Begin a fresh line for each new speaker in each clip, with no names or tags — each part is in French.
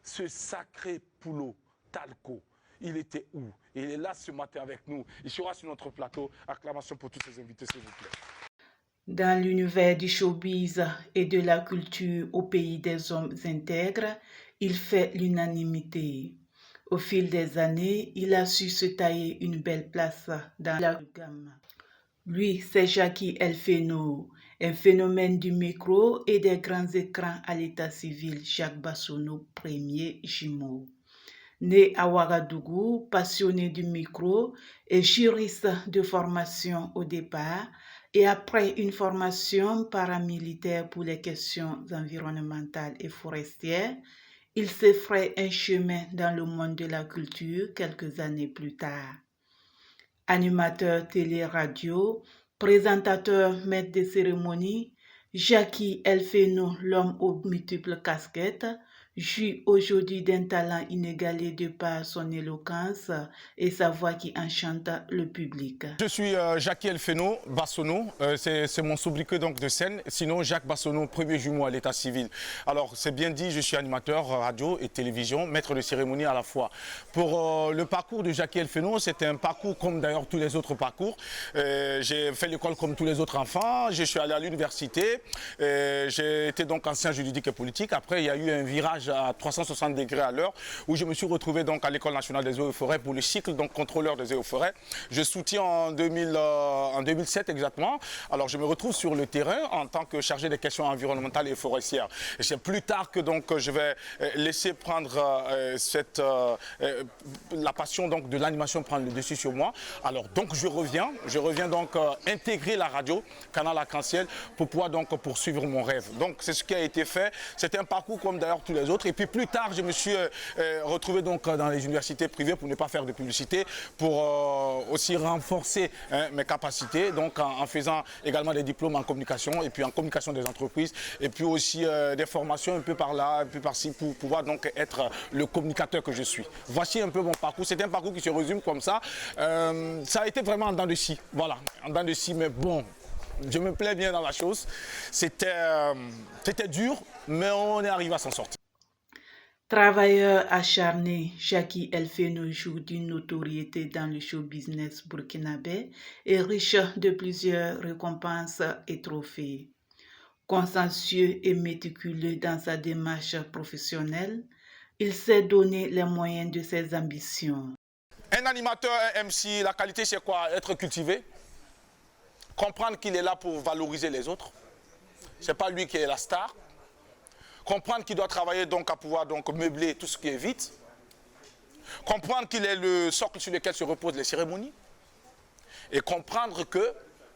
ce sacré Poulo Talco, il était où? Il est là ce matin avec nous. Il sera sur notre plateau. Acclamation pour tous ces invités, s'il vous plaît.
Dans l'univers du showbiz et de la culture au pays des hommes intègres, il fait l'unanimité. Au fil des années, il a su se tailler une belle place dans la gamme. Lui, c'est Jackie Elfeno, un phénomène du micro et des grands écrans à l'état civil, Jacques Bassonneau, premier jumeau. Né à Ouagadougou, passionné du micro et juriste de formation au départ, et après une formation paramilitaire pour les questions environnementales et forestières, il s'est fait un chemin dans le monde de la culture quelques années plus tard. Animateur télé-radio, présentateur maître de cérémonie, Jackie Elfeno, l'homme aux multiples casquettes, jouit aujourd'hui d'un talent inégalé de par son éloquence et sa voix qui enchante le public.
Je suis Jackie Elfeno, Bassonneau, c'est mon sobriquet donc de scène, sinon Jacques Bassonneau, premier jumeau à l'état civil. Alors c'est bien dit, je suis animateur radio et télévision, maître de cérémonie à la fois. Pour le parcours de Jackie Elfeno, c'était un parcours comme d'ailleurs tous les autres parcours. J'ai fait l'école comme tous les autres enfants, je suis allé à l'université, j'ai été donc ancien juridique et politique. Après il y a eu un virage à 360 degrés à l'heure où je me suis retrouvé donc à l'École nationale des eaux et forêts pour le cycle donc contrôleur des eaux et forêts. Je soutiens en 2007 exactement. Alors je me retrouve sur le terrain en tant que chargé des questions environnementales et forestières. Et c'est plus tard que donc je vais laisser prendre la passion donc de l'animation prendre le dessus sur moi. Alors donc je reviens donc intégrer la radio Canal Arc-en-Ciel pour pouvoir donc poursuivre mon rêve. Donc c'est ce qui a été fait. C'était un parcours comme d'ailleurs tous les autres. Et puis plus tard, je me suis retrouvé donc dans les universités privées pour ne pas faire de publicité, pour aussi renforcer mes capacités, donc en faisant également des diplômes en communication et puis en communication des entreprises et puis aussi des formations un peu par là, un peu par-ci pour pouvoir donc être le communicateur que je suis. Voici un peu mon parcours. C'est un parcours qui se résume comme ça. Ça a été vraiment en dents de scie, voilà, en dents de scie, mais bon. Je me plais bien dans la chose. C'était dur, mais on est arrivé à s'en sortir.
Travailleur acharné, Jackie Elfeno joue d'une notoriété dans le show business burkinabé et riche de plusieurs récompenses et trophées. Consciencieux et méticuleux dans sa démarche professionnelle, il s'est donné les moyens de ses ambitions.
Un animateur, un MC, la qualité c'est quoi? Être cultivé, comprendre qu'il est là pour valoriser les autres. C'est pas lui qui est la star. Comprendre qu'il doit travailler donc à pouvoir donc meubler tout ce qui est vide. Comprendre qu'il est le socle sur lequel se reposent les cérémonies. Et comprendre que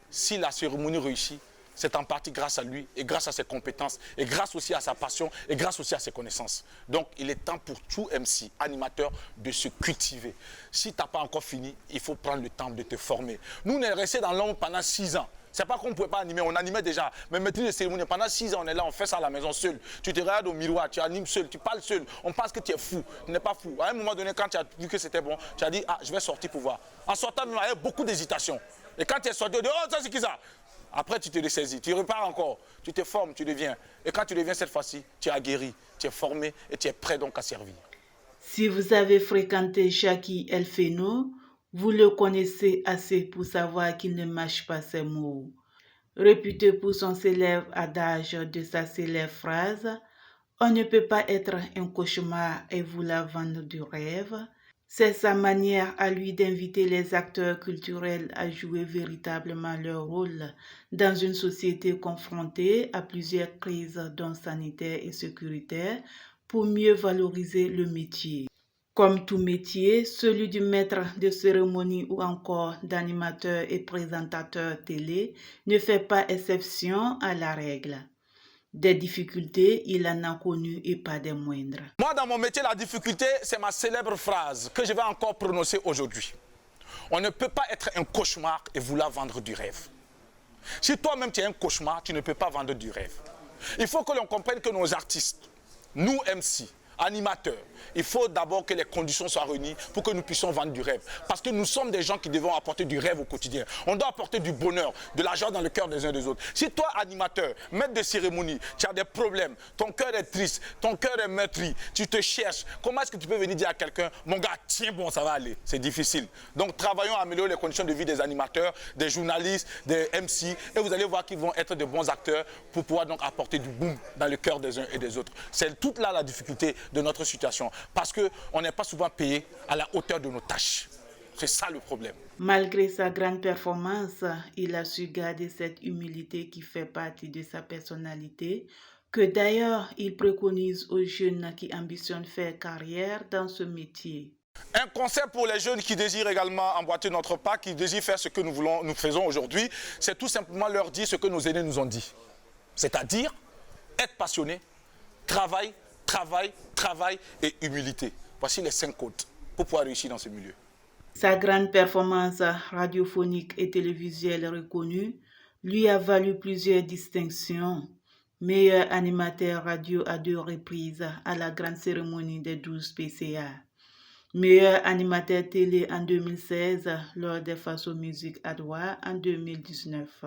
si la cérémonie réussit, c'est en partie grâce à lui et grâce à ses compétences et grâce aussi à sa passion et grâce aussi à ses connaissances. Donc il est temps pour tout MC, animateur, de se cultiver. Si tu n'as pas encore fini, il faut prendre le temps de te former. Nous, on est restés dans l'ombre pendant 6 ans. C'est pas qu'on ne pouvait pas animer, on animait déjà. Mais maîtrise de cérémonie, pendant 6 ans, on est là, on fait ça à la maison seul. Tu te regardes au miroir, tu animes seul, tu parles seul. On pense que tu es fou. Tu n'es pas fou. À un moment donné, quand tu as vu que c'était bon, tu as dit, ah, je vais sortir pour voir. En sortant, il y avait beaucoup d'hésitation. Et quand tu es sorti, tu dis, oh, ça c'est qui ça? Après, tu te ressaisis, tu repars encore, tu te formes, tu deviens. Et quand tu deviens cette fois-ci, tu es aguerri, tu es formé et tu es prêt donc à servir.
Si vous avez fréquenté Jackie Elfeno, vous le connaissez assez pour savoir qu'il ne mâche pas ses mots. Réputé pour son célèbre adage de sa célèbre phrase « On ne peut pas être un cauchemar et vous la vendre du rêve », c'est sa manière à lui d'inviter les acteurs culturels à jouer véritablement leur rôle dans une société confrontée à plusieurs crises dont sanitaires et sécuritaires pour mieux valoriser le métier. Comme tout métier, celui du maître de cérémonie ou encore d'animateur et présentateur télé ne fait pas exception à la règle. Des difficultés, il en a connu et pas des moindres.
Moi, dans mon métier, la difficulté, c'est ma célèbre phrase que je vais encore prononcer aujourd'hui. On ne peut pas être un cauchemar et vouloir vendre du rêve. Si toi-même tu es un cauchemar, tu ne peux pas vendre du rêve. Il faut que l'on comprenne que nos artistes, nous MC, animateur, il faut d'abord que les conditions soient réunies pour que nous puissions vendre du rêve. Parce que nous sommes des gens qui devons apporter du rêve au quotidien. On doit apporter du bonheur, de la joie dans le cœur des uns des autres. Si toi, animateur, maître de cérémonie, tu as des problèmes, ton cœur est triste, ton cœur est meurtri, tu te cherches, comment est-ce que tu peux venir dire à quelqu'un, mon gars, tiens bon, ça va aller? C'est difficile. Donc travaillons à améliorer les conditions de vie des animateurs, des journalistes, des MC, et vous allez voir qu'ils vont être de bons acteurs pour pouvoir donc apporter du boom dans le cœur des uns et des autres. C'est toute là la difficulté de notre situation, parce qu'on n'est pas souvent payé à la hauteur de nos tâches. C'est ça le problème.
Malgré sa grande performance, il a su garder cette humilité qui fait partie de sa personnalité, que d'ailleurs il préconise aux jeunes qui ambitionnent faire carrière dans ce métier.
Un conseil pour les jeunes qui désirent également emboîter notre pas, qui désirent faire ce que nous faisons aujourd'hui, c'est tout simplement leur dire ce que nos aînés nous ont dit. C'est-à-dire être passionné, travail, travail, travail et humilité. Voici les 5 codes pour pouvoir réussir dans ce milieu.
Sa grande performance radiophonique et télévisuelle reconnue lui a valu plusieurs distinctions. Meilleur animateur radio à 2 reprises à la grande cérémonie des 12 PCA. Meilleur animateur télé en 2016 lors des Faso Music Awards en 2019.